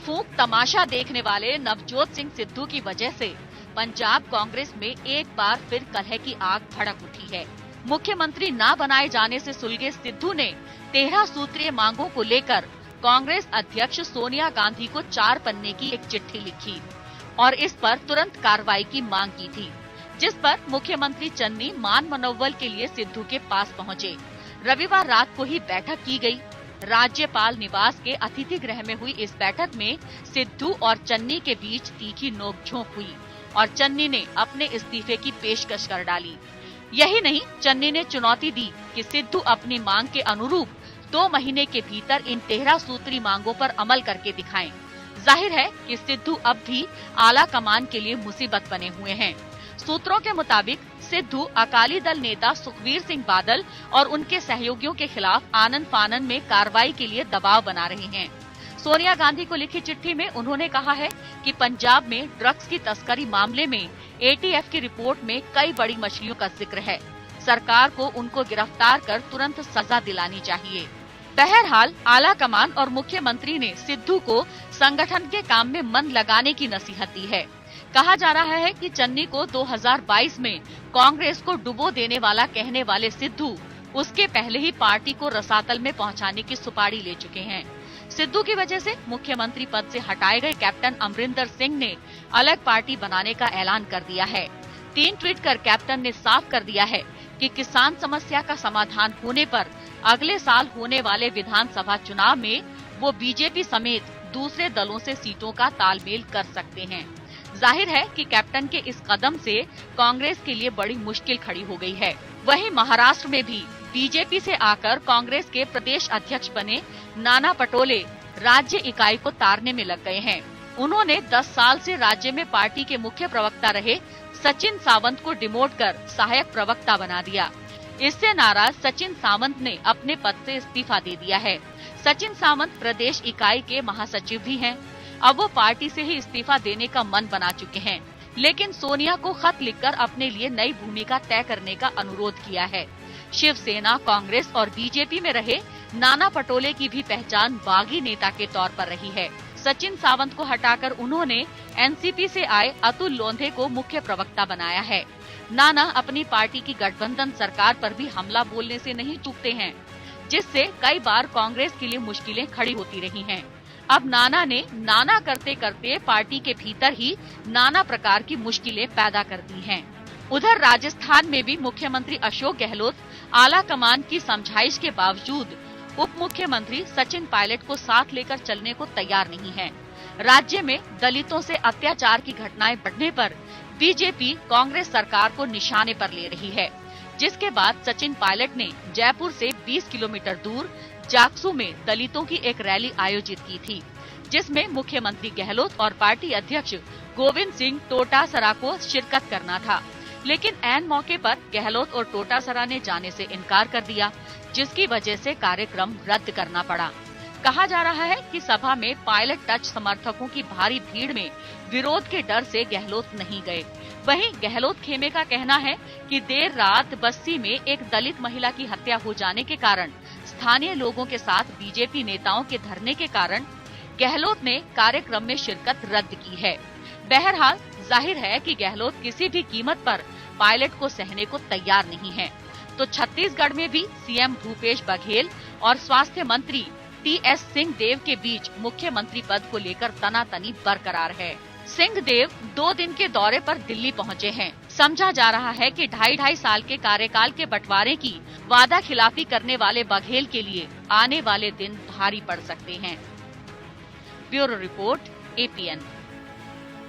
फूंक तमाशा देखने वाले नवजोत सिंह सिद्धू की वजह से पंजाब कांग्रेस में एक बार फिर कलह की आग भड़क उठी है। मुख्यमंत्री न बनाए जाने से सुलगे सिद्धू ने 13 सूत्रीय मांगों को लेकर कांग्रेस अध्यक्ष सोनिया गांधी को 4 पन्ने की एक चिट्ठी लिखी और इस पर तुरंत कार्रवाई की मांग की थी, जिस पर मुख्यमंत्री चन्नी मान मनोवल के लिए सिद्धू के पास पहुंचे। रविवार रात को ही बैठक की गई। राज्यपाल निवास के अतिथि गृह में हुई इस बैठक में सिद्धू और चन्नी के बीच तीखी नोकझोंक हुई और चन्नी ने अपने इस्तीफे की पेशकश कर डाली। यही नहीं, चन्नी ने चुनौती दी कि सिद्धू अपनी मांग के अनुरूप 2 महीने के भीतर इन 13 सूत्री मांगों पर अमल करके दिखाएं। जाहिर है कि सिद्धू अब भी आला कमान के लिए मुसीबत बने हुए हैं। सूत्रों के मुताबिक सिद्धू अकाली दल नेता सुखबीर सिंह बादल और उनके सहयोगियों के खिलाफ आनन फानन में कार्रवाई के लिए दबाव बना रहे हैं। सोनिया गांधी को लिखी चिट्ठी में उन्होंने कहा है कि पंजाब में ड्रग्स की तस्करी मामले में एटीएफ की रिपोर्ट में कई बड़ी मछलियों का जिक्र है। सरकार को उनको गिरफ्तार कर तुरंत सजा दिलानी चाहिए। बहरहाल आला कमान और मुख्यमंत्री ने सिद्धू को संगठन के काम में मन लगाने की नसीहत दी है। कहा जा रहा है कि चन्नी को 2022 में कांग्रेस को डुबो देने वाला कहने वाले सिद्धू उसके पहले ही पार्टी को रसातल में पहुंचाने की सुपारी ले चुके हैं। सिद्धू की वजह से मुख्यमंत्री पद से हटाए गए कैप्टन अमरिंदर सिंह ने अलग पार्टी बनाने का ऐलान कर दिया है। 3 ट्वीट कर कैप्टन ने साफ कर दिया है कि किसान समस्या का समाधान होने पर अगले साल होने वाले विधानसभा चुनाव में वो बीजेपी समेत दूसरे दलों से सीटों का तालमेल कर सकते हैं। जाहिर है कि कैप्टन के इस कदम से कांग्रेस के लिए बड़ी मुश्किल खड़ी हो गई है। वहीं महाराष्ट्र में भी बीजेपी से आकर कांग्रेस के प्रदेश अध्यक्ष बने नाना पटोले राज्य इकाई को तारने में लग गए हैं। उन्होंने 10 साल से राज्य में पार्टी के मुख्य प्रवक्ता रहे सचिन सावंत को डिमोट कर सहायक प्रवक्ता बना दिया। इससे नाराज सचिन सावंत ने अपने पद से इस्तीफा दे दिया है। सचिन सावंत प्रदेश इकाई के महासचिव भी हैं। अब वो पार्टी से ही इस्तीफा देने का मन बना चुके हैं, लेकिन सोनिया को खत लिखकर अपने लिए नई भूमिका तय करने का अनुरोध किया है। शिवसेना, कांग्रेस और बीजेपी में रहे नाना पटोले की भी पहचान बागी नेता के तौर पर रही है। सचिन सावंत को हटाकर उन्होंने एनसीपी से आए अतुल लोंधे को मुख्य प्रवक्ता बनाया है। नाना अपनी पार्टी की गठबंधन सरकार पर भी हमला बोलने से नहीं चूकते हैं, जिससे कई बार कांग्रेस के लिए मुश्किलें खड़ी होती रही हैं। अब नाना ने नाना करते करते पार्टी के भीतर ही नाना प्रकार की मुश्किलें पैदा कर दी हैं। उधर राजस्थान में भी मुख्यमंत्री अशोक गहलोत आला कमान की समझाइश के बावजूद उप मुख्यमंत्री सचिन पायलट को साथ लेकर चलने को तैयार नहीं है। राज्य में दलितों से अत्याचार की घटनाएं बढ़ने पर बीजेपी कांग्रेस सरकार को निशाने पर ले रही है, जिसके बाद सचिन पायलट ने जयपुर से 20 किलोमीटर दूर जाक्सू में दलितों की एक रैली आयोजित की थी, जिसमें मुख्यमंत्री गहलोत और पार्टी अध्यक्ष गोविंद सिंह टोटासरा को शिरकत करना था, लेकिन ऐन मौके पर गहलोत और टोटासरा ने जाने से इनकार कर दिया, जिसकी वजह से कार्यक्रम रद्द करना पड़ा। कहा जा रहा है कि सभा में पायलट टच समर्थकों की भारी भीड़ में विरोध के डर से गहलोत नहीं गए। वहीं गहलोत खेमे का कहना है कि देर रात बस्सी में एक दलित महिला की हत्या हो जाने के कारण स्थानीय लोगों के साथ बीजेपी नेताओं के धरने के कारण गहलोत ने कार्यक्रम में शिरकत रद्द की है। बहरहाल जाहिर है कि गहलोत किसी भी कीमत पर पायलट को सहने को तैयार नहीं है। तो छत्तीसगढ़ में भी सीएम भूपेश बघेल और स्वास्थ्य मंत्री टीएस सिंहदेव के बीच मुख्यमंत्री पद को लेकर तनातनी बरकरार है। सिंहदेव 2 दिन के दौरे पर दिल्ली पहुंचे हैं। समझा जा रहा है कि 2.5 साल के कार्यकाल के बंटवारे की वादा खिलाफी करने वाले बघेल के लिए आने वाले दिन भारी पड़ सकते हैं। Bureau report, APN।